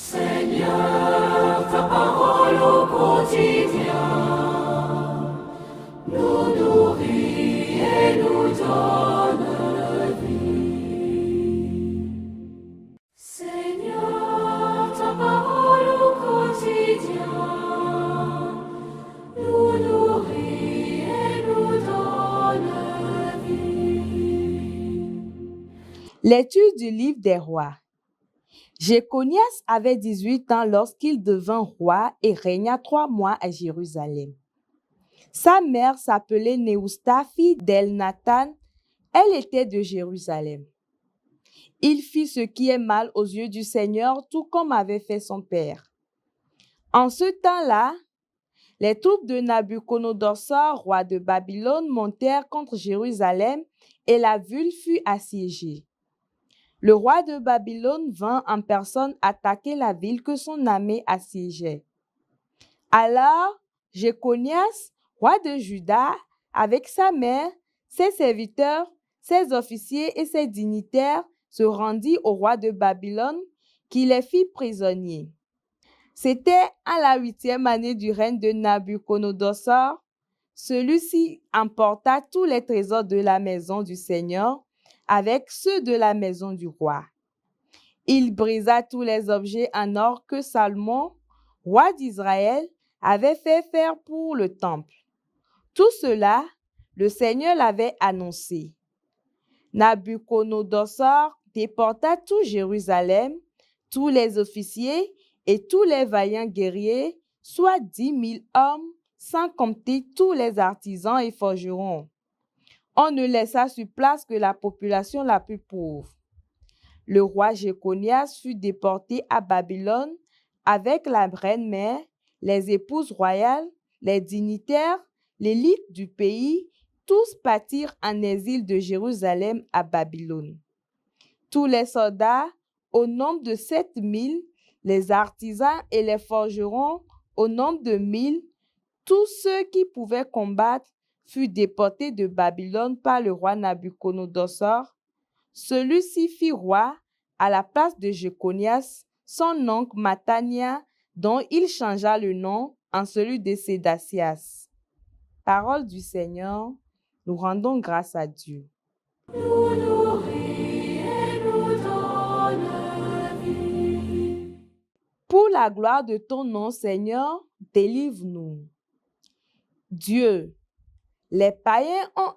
Seigneur, ta parole au quotidien nous nourrit et nous donne vie. Seigneur, ta parole au quotidien nous nourrit et nous donne vie. Lecture du livre des rois. Jéconias avait 18 ans lorsqu'il devint roi et régna 3 mois à Jérusalem. Sa mère s'appelait Néousta, fille d'Elnathan. Elle était de Jérusalem. Il fit ce qui est mal aux yeux du Seigneur, tout comme avait fait son père. En ce temps-là, les troupes de Nabuchodonosor, roi de Babylone, montèrent contre Jérusalem et la ville fut assiégée. Le roi de Babylone vint en personne attaquer la ville que son armée assiégeait. Alors, Jéconias, roi de Juda, avec sa mère, ses serviteurs, ses officiers et ses dignitaires, se rendit au roi de Babylone, qui les fit prisonniers. C'était à la 8e année du règne de Nabuchodonosor. Celui-ci emporta tous les trésors de la maison du Seigneur avec ceux de la maison du roi. Il brisa tous les objets en or que Salomon, roi d'Israël, avait fait faire pour le temple. Tout cela, le Seigneur l'avait annoncé. Nabuchodonosor déporta tout Jérusalem, tous les officiers et tous les vaillants guerriers, soit 10 000 hommes, sans compter tous les artisans et forgerons. On ne laissa sur place que la population la plus pauvre. Le roi Jéconias fut déporté à Babylone avec la reine-mère, les épouses royales, les dignitaires, l'élite du pays. Tous partirent en exil de Jérusalem à Babylone. Tous les soldats, au nombre de 7 000, les artisans et les forgerons, au nombre de 1 000, tous ceux qui pouvaient combattre, furent déportés de Babylone par le roi Nabuchodonosor. Celui-ci fit roi à la place de Jéconias, son oncle Mathania, dont il changea le nom en celui de Sédacias. Parole du Seigneur, nous rendons grâce à Dieu. Nous nourrit et nous donne vie. Pour la gloire de ton nom, Seigneur, délivre-nous. Dieu, les païens ont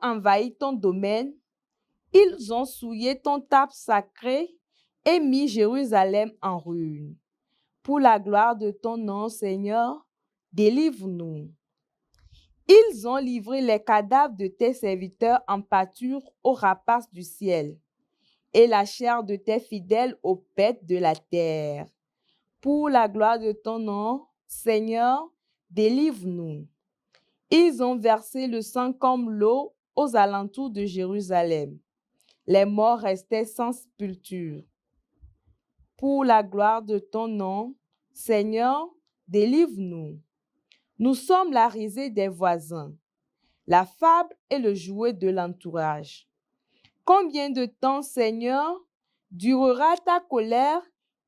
envahi ton domaine, ils ont souillé ton temple sacré et mis Jérusalem en ruine. Pour la gloire de ton nom, Seigneur, délivre-nous. Ils ont livré les cadavres de tes serviteurs en pâture aux rapaces du ciel, et la chair de tes fidèles aux bêtes de la terre. Pour la gloire de ton nom, Seigneur, délivre-nous. Ils ont versé le sang comme l'eau aux alentours de Jérusalem. Les morts restaient sans sépulture. Pour la gloire de ton nom, Seigneur, délivre-nous. Nous sommes la risée des voisins, la fable et le jouet de l'entourage. Combien de temps, Seigneur, durera ta colère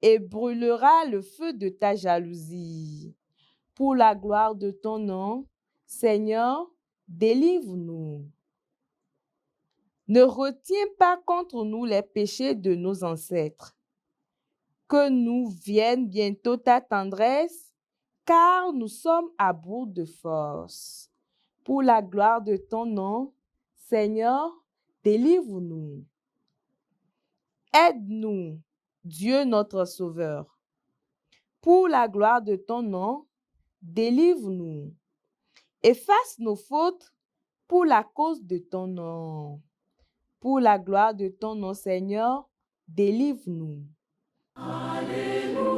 et brûlera le feu de ta jalousie? Pour la gloire de ton nom, Seigneur, délivre-nous. Ne retiens pas contre nous les péchés de nos ancêtres. Que nous vienne bientôt ta tendresse, car nous sommes à bout de force. Pour la gloire de ton nom, Seigneur, délivre-nous. Aide-nous, Dieu notre Sauveur. Pour la gloire de ton nom, délivre-nous. Efface nos fautes pour la cause de ton nom. Pour la gloire de ton nom, Seigneur, délivre-nous. Alléluia,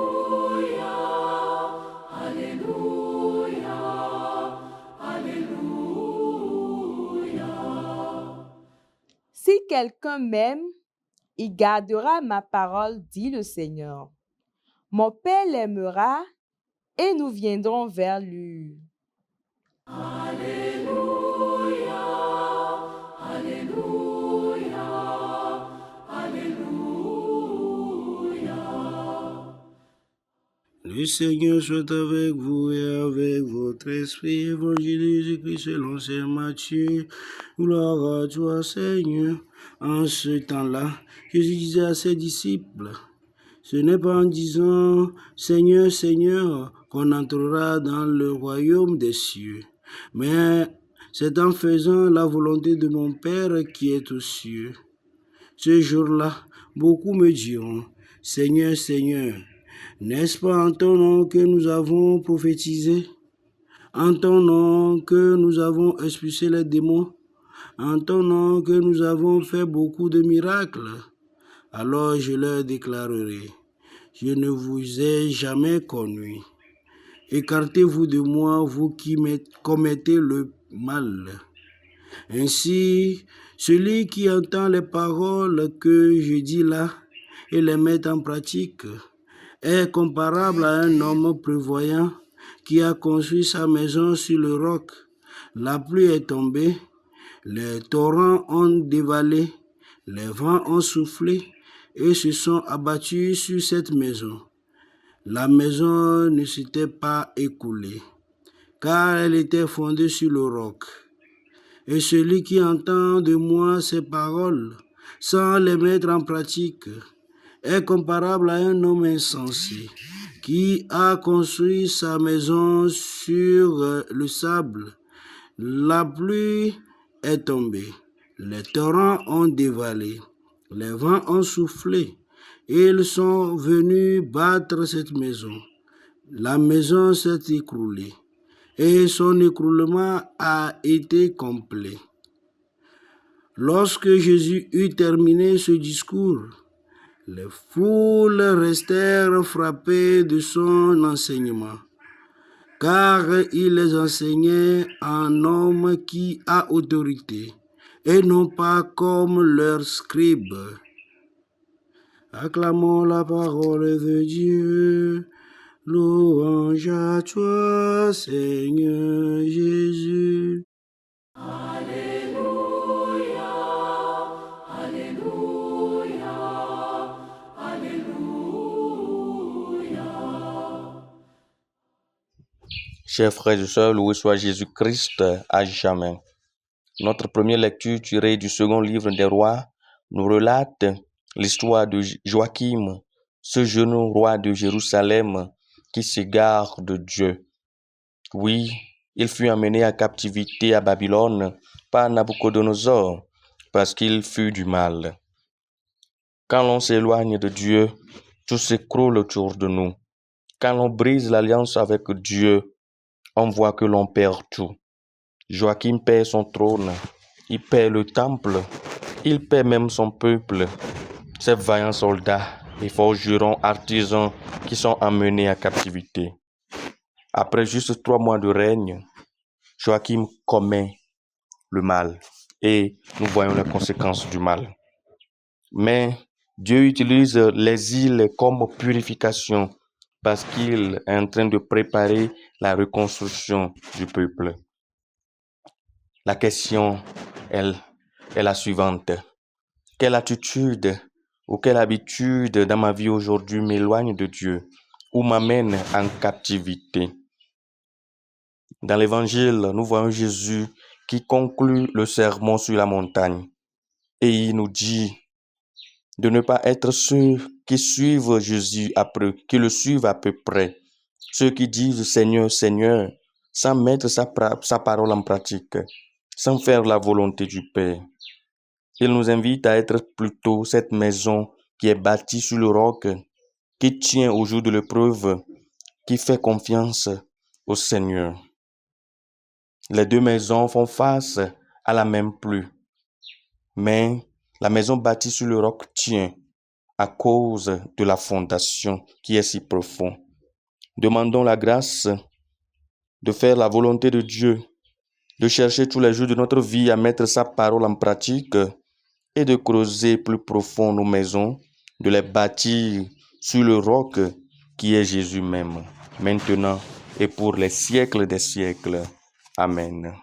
Alléluia, Alléluia. Si quelqu'un m'aime, il gardera ma parole, dit le Seigneur. Mon Père l'aimera et nous viendrons vers lui. Alléluia, Alléluia, Le Seigneur soit avec vous et avec votre esprit. Évangile de Jésus-Christ selon saint Matthieu. Gloire à toi, Seigneur. En ce temps-là, Jésus disait à ses disciples, ce n'est pas en disant Seigneur, Seigneur qu'on entrera dans le royaume des cieux, mais c'est en faisant la volonté de mon Père qui est aux cieux. Ce jour-là, beaucoup me diront, Seigneur, Seigneur, n'est-ce pas en ton nom que nous avons prophétisé? En ton nom que nous avons expulsé les démons? En ton nom que nous avons fait beaucoup de miracles? Alors je leur déclarerai, je ne vous ai jamais connu. Écartez-vous de moi, vous qui commettez le mal. Ainsi, celui qui entend les paroles que je dis là et les met en pratique est comparable à un homme prévoyant qui a construit sa maison sur le roc. La pluie est tombée, les torrents ont dévalé, les vents ont soufflé et se sont abattus sur cette maison. La maison ne s'était pas écoulée, car elle était fondée sur le roc. Et celui qui entend de moi ces paroles, sans les mettre en pratique, est comparable à un homme insensé, qui a construit sa maison sur le sable. La pluie est tombée, les torrents ont dévalé, les vents ont soufflé, et ils sont venus battre cette maison. La maison s'est écroulée, et son écroulement a été complet. Lorsque Jésus eut terminé ce discours, les foules restèrent frappées de son enseignement, car il les enseignait en homme qui a autorité, et non pas comme leurs scribes. Acclamons la parole de Dieu. Louange à toi, Seigneur Jésus. Alléluia, Alléluia, Alléluia. Chers frères et sœurs, loué soit Jésus-Christ à jamais. Notre première lecture tirée du second livre des rois nous relate l'histoire de Joachim, ce jeune roi de Jérusalem qui s'égare de Dieu. Oui, il fut emmené à captivité à Babylone par Nabuchodonosor parce qu'il fut du mal. Quand l'on s'éloigne de Dieu, tout s'écroule autour de nous. Quand l'on brise l'alliance avec Dieu, on voit que l'on perd tout. Joachim perd son trône, il perd le temple, il perd même son peuple, ses vaillants soldats et forgerons artisans qui sont emmenés à captivité. Après juste 3 mois de règne, Joachim commet le mal et nous voyons les conséquences du mal. Mais Dieu utilise l'exil comme purification parce qu'il est en train de préparer la reconstruction du peuple. La question est la suivante. Quelle attitude ou quelle habitude dans ma vie aujourd'hui m'éloigne de Dieu ou m'amène en captivité? Dans l'évangile, nous voyons Jésus qui conclut le sermon sur la montagne et il nous dit de ne pas être ceux qui suivent Jésus qui le suivent à peu près, ceux qui disent Seigneur, Seigneur, sans mettre sa parole en pratique, sans faire la volonté du Père. Il nous invite à être plutôt cette maison qui est bâtie sur le roc, qui tient au jour de l'épreuve, qui fait confiance au Seigneur. Les 2 maisons font face à la même pluie, mais la maison bâtie sur le roc tient à cause de la fondation qui est si profonde. Demandons la grâce de faire la volonté de Dieu, de chercher tous les jours de notre vie à mettre sa parole en pratique et de creuser plus profond nos maisons, de les bâtir sur le roc qui est Jésus même, maintenant et pour les siècles des siècles. Amen.